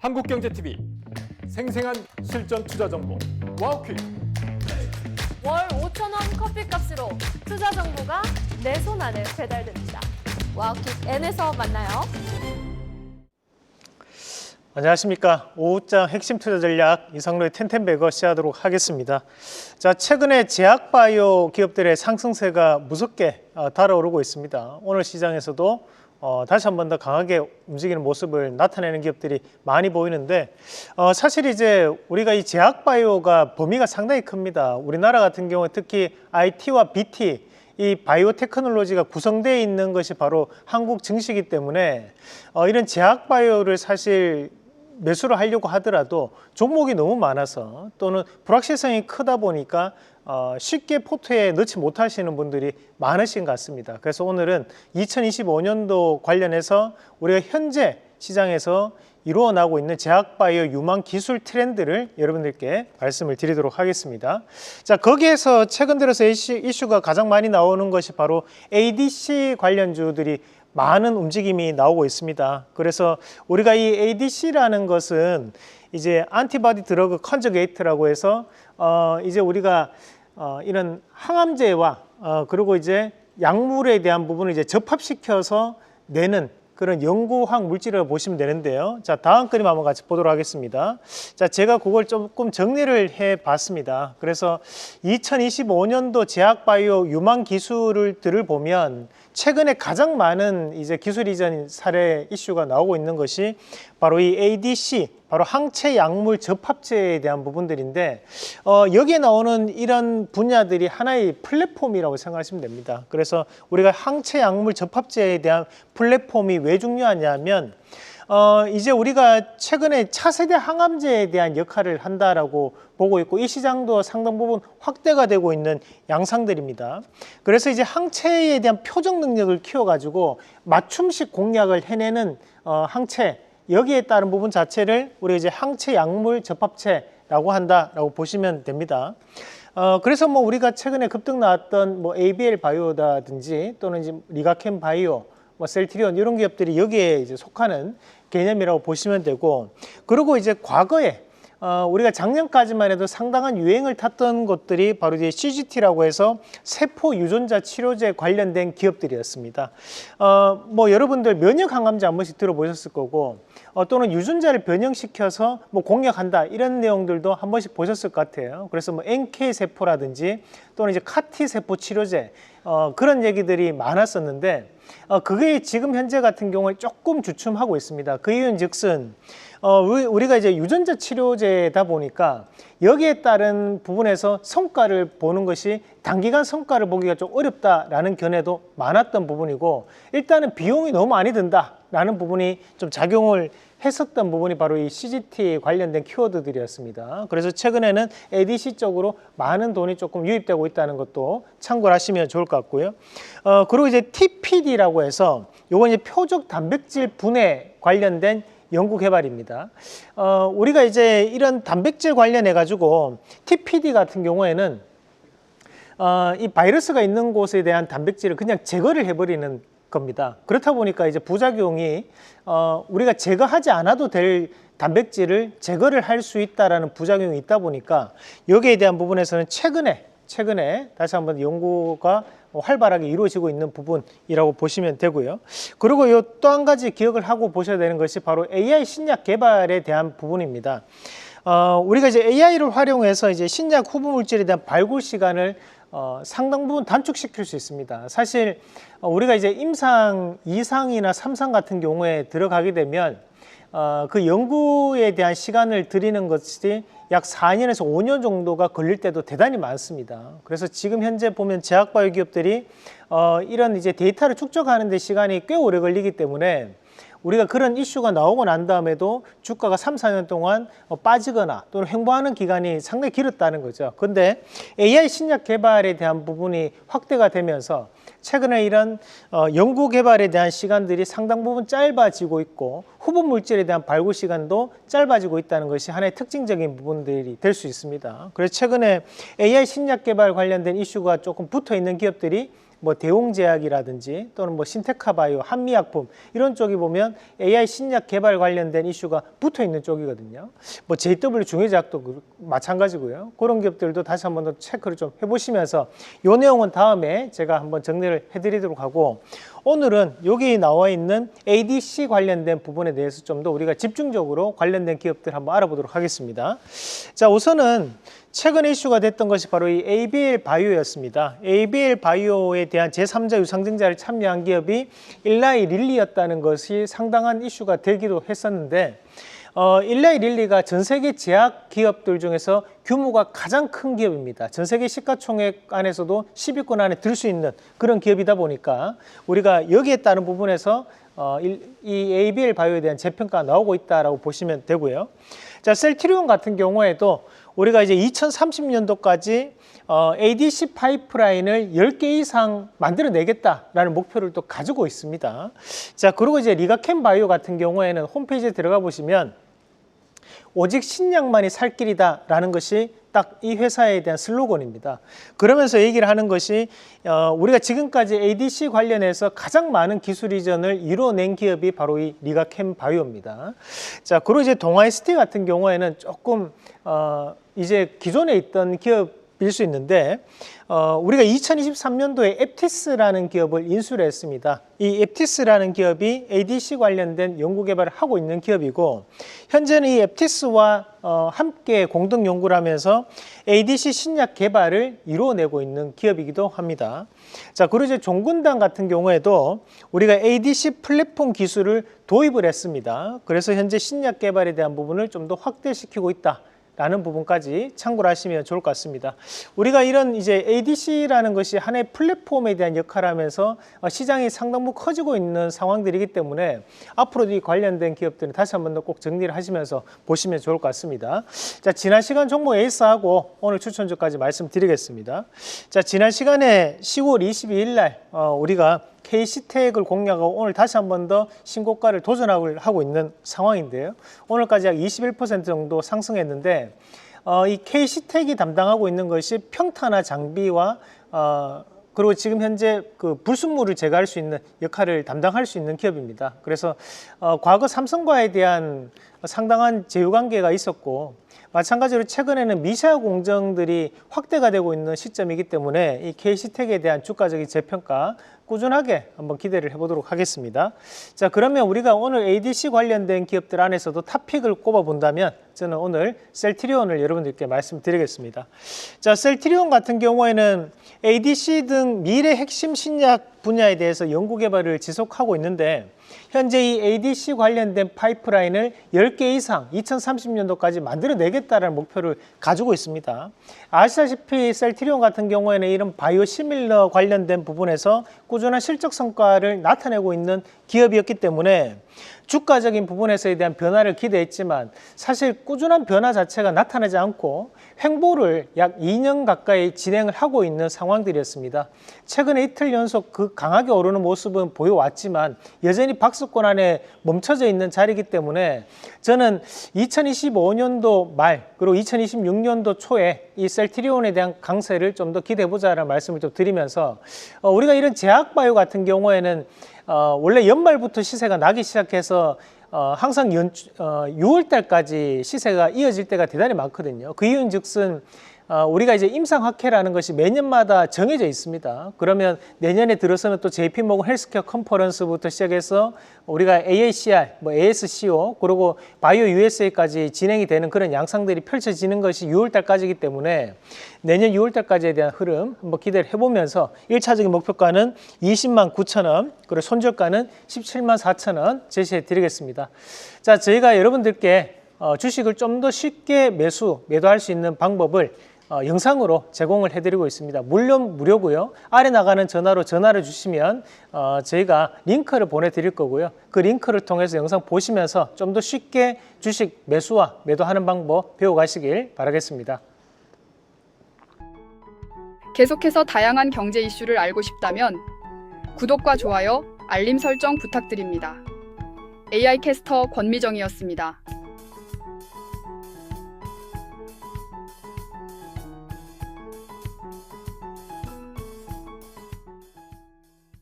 한국경제TV 생생한 실전 투자 정보 와우퀴. 월 5,000원 커피값으로 투자 정보가 내 손 안에 배달됩니다. 와우킥 N에서 만나요. 안녕하십니까. 오후장 핵심 투자 전략 이상로의 텐텐베거 시작하도록 하겠습니다. 자, 최근에 제약바이오 기업들의 상승세가 무섭게 달아오르고 있습니다. 오늘 시장에서도 다시 한 번 더 강하게 움직이는 모습을 나타내는 기업들이 많이 보이는데 사실 이제 우리가 이 제약바이오가 범위가 상당히 큽니다. 우리나라 같은 경우에 특히 IT와 BT 이 바이오 테크놀로지가 구성되어 있는 것이 바로 한국 증시이기 때문에 이런 제약바이오를 사실 매수를 하려고 하더라도 종목이 너무 많아서 또는 불확실성이 크다 보니까 쉽게 포트에 넣지 못하시는 분들이 많으신 것 같습니다. 그래서 오늘은 2025년도 관련해서 우리가 현재 시장에서 이루어나고 있는 제약바이오 유망 기술 트렌드를 여러분들께 말씀을 드리도록 하겠습니다. 자, 거기에서 최근 들어서 이슈가 가장 많이 나오는 것이 바로 ADC 관련주들이 많은 움직임이 나오고 있습니다. 그래서 우리가 이 ADC라는 것은 이제 안티바디 드러그 컨저게이트라고 해서 이제 우리가 이런 항암제와 그리고 이제 약물에 대한 부분을 이제 접합시켜서 내는 그런 연구화학 물질을 보시면 되는데요. 자, 다음 그림 한번 같이 보도록 하겠습니다. 자, 제가 그걸 조금 정리를 해 봤습니다. 그래서 2025년도 제약바이오 유망 기술들을 보면 최근에 가장 많은 이제 기술 이전 사례 이슈가 나오고 있는 것이 바로 이 ADC, 바로 항체 약물 접합제에 대한 부분들인데 여기에 나오는 이런 분야들이 하나의 플랫폼이라고 생각하시면 됩니다. 그래서 우리가 항체 약물 접합제에 대한 플랫폼이 왜 중요하냐면 이제 우리가 최근에 차세대 항암제에 대한 역할을 한다라고 보고 있고 이 시장도 상당 부분 확대가 되고 있는 양상들입니다. 그래서 이제 항체에 대한 표적 능력을 키워가지고 맞춤식 공략을 해내는 항체 여기에 따른 부분 자체를 우리가 이제 항체 약물 접합체라고 한다라고 보시면 됩니다. 그래서 뭐 우리가 최근에 급등 나왔던 뭐 ABL 바이오라든지 또는 이제 리가켄 바이오 뭐 셀트리온 이런 기업들이 여기에 이제 속하는 개념이라고 보시면 되고 그리고 이제 과거에 우리가 작년까지만 해도 상당한 유행을 탔던 것들이 바로 이제 CGT라고 해서 세포 유전자 치료제 관련된 기업들이었습니다. 뭐 여러분들 면역 항암제 한 번씩 들어보셨을 거고 또는 유전자를 변형시켜서 뭐 공략한다 이런 내용들도 한 번씩 보셨을 것 같아요. 그래서 뭐 NK 세포라든지 또는 이제 CAR-T 세포 치료제 그런 얘기들이 많았었는데 그게 지금 현재 같은 경우에 조금 주춤하고 있습니다. 그 이유는 즉슨 우리가 이제 유전자 치료제다 보니까 여기에 따른 부분에서 성과를 보는 것이 단기간 성과를 보기가 좀 어렵다라는 견해도 많았던 부분이고 일단은 비용이 너무 많이 든다라는 부분이 좀 작용을 했었던 부분이 바로 이 CGT 관련된 키워드들이었습니다. 그래서 최근에는 ADC 쪽으로 많은 돈이 조금 유입되고 있다는 것도 참고를 하시면 좋을 것 같고요. 그리고 이제 TPD라고 해서 요건 이제 표적 단백질 분해 관련된 연구 개발입니다. 우리가 이제 이런 단백질 관련해 가지고 TPD 같은 경우에는 이 바이러스가 있는 곳에 대한 단백질을 그냥 제거를 해버리는 겁니다. 그렇다 보니까 이제 부작용이 우리가 제거하지 않아도 될 단백질을 제거를 할 수 있다라는 부작용이 있다 보니까 여기에 대한 부분에서는 최근에 다시 한번 연구가 활발하게 이루어지고 있는 부분이라고 보시면 되고요. 그리고 또 한 가지 기억을 하고 보셔야 되는 것이 바로 AI 신약 개발에 대한 부분입니다. 우리가 이제 AI를 활용해서 이제 신약 후보 물질에 대한 발굴 시간을 상당 부분 단축시킬 수 있습니다. 사실 우리가 이제 임상 2상이나 3상 같은 경우에 들어가게 되면 그 연구에 대한 시간을 들이는 것이 약 4년에서 5년 정도가 걸릴 때도 대단히 많습니다. 그래서 지금 현재 보면 제약바이오 기업들이 이런 이제 데이터를 축적하는 데 시간이 꽤 오래 걸리기 때문에 우리가 그런 이슈가 나오고 난 다음에도 주가가 3, 4년 동안 빠지거나 또는 횡보하는 기간이 상당히 길었다는 거죠. 근데 AI 신약 개발에 대한 부분이 확대가 되면서 최근에 이런 연구 개발에 대한 시간들이 상당 부분 짧아지고 있고 후보 물질에 대한 발굴 시간도 짧아지고 있다는 것이 하나의 특징적인 부분들이 될 수 있습니다. 그래서 최근에 AI 신약 개발 관련된 이슈가 조금 붙어 있는 기업들이 뭐 대웅제약이라든지 또는 뭐 신테카바이오, 한미약품 이런 쪽이 보면 AI 신약 개발 관련된 이슈가 붙어 있는 쪽이거든요. 뭐 JW 중해제약도 마찬가지고요. 그런 기업들도 다시 한번 더 체크를 좀 해보시면서 이 내용은 다음에 제가 한번 정리를 해드리도록 하고, 오늘은 여기 나와 있는 ADC 관련된 부분에 대해서 좀 더 우리가 집중적으로 관련된 기업들 한번 알아보도록 하겠습니다. 자, 우선은 최근에 이슈가 됐던 것이 바로 이 ABL 바이오였습니다. ABL 바이오에 대한 제3자 유상증자를 참여한 기업이 일라이 릴리였다는 것이 상당한 이슈가 되기도 했었는데, 일라이 릴리가 전 세계 제약 기업들 중에서 규모가 가장 큰 기업입니다. 전 세계 시가총액 안에서도 10위권 안에 들 수 있는 그런 기업이다 보니까 우리가 여기에 따른 부분에서 이 ABL 바이오에 대한 재평가가 나오고 있다라고 보시면 되고요. 자, 셀트리온 같은 경우에도 우리가 이제 2030년도까지 ADC 파이프라인을 10개 이상 만들어내겠다라는 목표를 또 가지고 있습니다. 자, 그리고 이제 리가캠 바이오 같은 경우에는 홈페이지에 들어가 보시면 오직 신약만이 살 길이다라는 것이 딱 이 회사에 대한 슬로건입니다. 그러면서 얘기를 하는 것이 우리가 지금까지 ADC 관련해서 가장 많은 기술 이전을 이뤄낸 기업이 바로 이 리가캠 바이오입니다. 자, 그리고 이제 동아ST 같은 경우에는 조금 이제 기존에 있던 기업일 수 있는데 우리가 2023년도에 앱티스라는 기업을 인수를 했습니다. 이 앱티스라는 기업이 ADC 관련된 연구개발을 하고 있는 기업이고, 현재는 이 앱티스와 함께 공동 연구를 하면서 ADC 신약 개발을 이루어내고 있는 기업이기도 합니다. 자, 그리고 이제 종근당 같은 경우에도 우리가 ADC 플랫폼 기술을 도입을 했습니다. 그래서 현재 신약 개발에 대한 부분을 좀 더 확대시키고 있다 라는 부분까지 참고를 하시면 좋을 것 같습니다. 우리가 이런 이제 ADC라는 것이 하나의 플랫폼에 대한 역할을 하면서 시장이 상당히 커지고 있는 상황들이기 때문에 앞으로도 이 관련된 기업들은 다시 한번 더 꼭 정리를 하시면서 보시면 좋을 것 같습니다. 자, 지난 시간 종목 에이스하고 오늘 추천주까지 말씀드리겠습니다. 자, 지난 시간에 10월 22일 날 우리가 KC텍을 공략하고 오늘 다시 한 번 더 신고가를 도전하고 있는 상황인데요. 오늘까지 약 21% 정도 상승했는데 이 KC텍이 담당하고 있는 것이 평탄화 장비와 그리고 지금 현재 그 불순물을 제거할 수 있는 역할을 담당할 수 있는 기업입니다. 그래서 과거 삼성과에 대한 상당한 제휴관계가 있었고, 마찬가지로 최근에는 미샤 공정들이 확대가 되고 있는 시점이기 때문에 이 KC텍에 대한 주가적인 재평가 꾸준하게 한번 기대를 해보도록 하겠습니다. 자, 그러면 우리가 오늘 ADC 관련된 기업들 안에서도 탑픽을 꼽아본다면 저는 오늘 셀트리온을 여러분들께 말씀드리겠습니다. 자, 셀트리온 같은 경우에는 ADC 등 미래 핵심 신약 분야에 대해서 연구 개발을 지속하고 있는데, 현재 이 ADC 관련된 파이프라인을 10개 이상 2030년도까지 만들어내겠다는 목표를 가지고 있습니다. 아시다시피 셀트리온 같은 경우에는 이런 바이오시밀러 관련된 부분에서 꾸준한 실적 성과를 나타내고 있는 기업이었기 때문에 주가적인 부분에서에 대한 변화를 기대했지만 사실 꾸준한 변화 자체가 나타나지 않고 횡보를 약 2년 가까이 진행을 하고 있는 상황들이었습니다. 최근에 이틀 연속 그 강하게 오르는 모습은 보여왔지만 여전히 박스권 안에 멈춰져 있는 자리이기 때문에 저는 2025년도 말 그리고 2026년도 초에 이 셀트리온에 대한 강세를 좀 더 기대해보자라는 말씀을 좀 드리면서 우리가 이런 제약바이오 같은 경우에는 원래 연말부터 시세가 나기 시작해서 항상 6월 달까지 시세가 이어질 때가 대단히 많거든요. 그 이유는 즉슨 우리가 이제 임상학회라는 것이 매년마다 정해져 있습니다. 그러면 내년에 들어서는 또 JP모건 헬스케어 컨퍼런스부터 시작해서 우리가 AACR, 뭐 ASCO, 그리고 바이오 USA까지 진행이 되는 그런 양상들이 펼쳐지는 것이 6월 달까지이기 때문에 내년 6월 달까지에 대한 흐름 한번 기대를 해보면서 1차적인 목표가는 20만 9천 원, 그리고 손절가는 17만 4천 원 제시해 드리겠습니다. 자, 저희가 여러분들께 주식을 좀 더 쉽게 매도할 수 있는 방법을 영상으로 제공을 해드리고 있습니다. 물론 무료고요. 아래 나가는 전화로 전화를 주시면 저희가 링크를 보내드릴 거고요. 그 링크를 통해서 영상 보시면서 좀 더 쉽게 주식 매수와 매도하는 방법 배워가시길 바라겠습니다. 계속해서 다양한 경제 이슈를 알고 싶다면 구독과 좋아요, 알림 설정 부탁드립니다. AI 캐스터 권미정이었습니다.